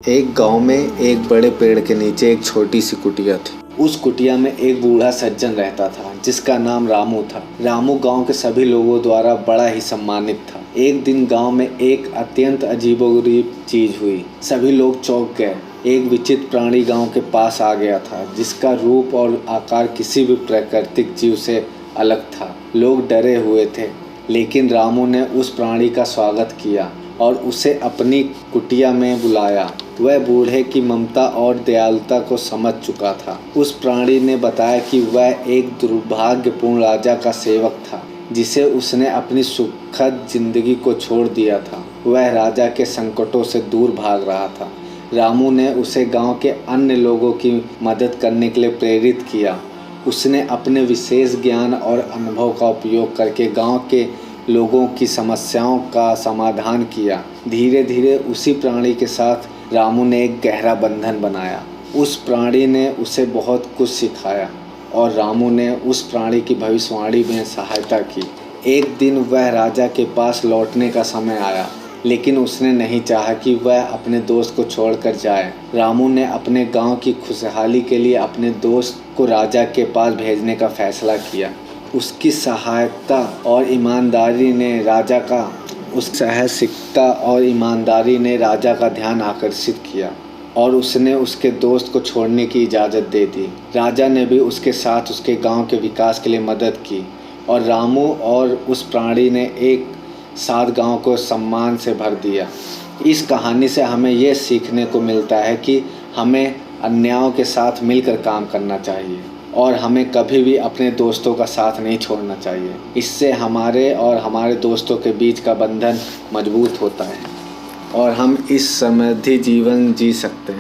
एक गांव में एक बड़े पेड़ के नीचे एक छोटी सी कुटिया थी। उस कुटिया में एक बूढ़ा सज्जन रहता था जिसका नाम रामू था। रामू गांव के सभी लोगों द्वारा बड़ा ही सम्मानित था। एक दिन गांव में एक अत्यंत अजीबोगरीब चीज हुई। सभी लोग चौंक गए। एक विचित्र प्राणी गांव के पास आ गया था जिसका रूप और आकार किसी भी प्राकृतिक जीव से अलग था। लोग डरे हुए थे, लेकिन रामू ने उस प्राणी का स्वागत किया और उसे अपनी कुटिया में बुलाया। वह बूढ़े की ममता और दयालुता को समझ चुका था। उस प्राणी ने बताया कि वह एक दुर्भाग्यपूर्ण राजा का सेवक था जिसे उसने अपनी सुखद जिंदगी को छोड़ दिया था। वह राजा के संकटों से दूर भाग रहा था। रामू ने उसे गांव के अन्य लोगों की मदद करने के लिए प्रेरित किया। उसने अपने विशेष ज्ञान और अनुभव का उपयोग करके गांव के लोगों की समस्याओं का समाधान किया। धीरे धीरे उसी प्राणी के साथ रामू ने एक गहरा बंधन बनाया। उस प्राणी ने उसे बहुत कुछ सिखाया और रामू ने उस प्राणी की भविष्यवाणी में सहायता की। एक दिन वह राजा के पास लौटने का समय आया, लेकिन उसने नहीं चाहा कि वह अपने दोस्त को छोड़कर जाए। रामू ने अपने गांव की खुशहाली के लिए अपने दोस्त को राजा के पास भेजने का फैसला किया। उसकी सहायता और ईमानदारी ने राजा का ध्यान आकर्षित किया और उसने उसके दोस्त को छोड़ने की इजाज़त दे दी। राजा ने भी उसके साथ उसके गांव के विकास के लिए मदद की और रामू और उस प्राणी ने एक साथ गांव को सम्मान से भर दिया। इस कहानी से हमें यह सीखने को मिलता है कि हमें अन्यायों के साथ मिलकर काम करना चाहिए और हमें कभी भी अपने दोस्तों का साथ नहीं छोड़ना चाहिए। इससे हमारे और हमारे दोस्तों के बीच का बंधन मजबूत होता है और हम इस समृद्धि जीवन जी सकते हैं।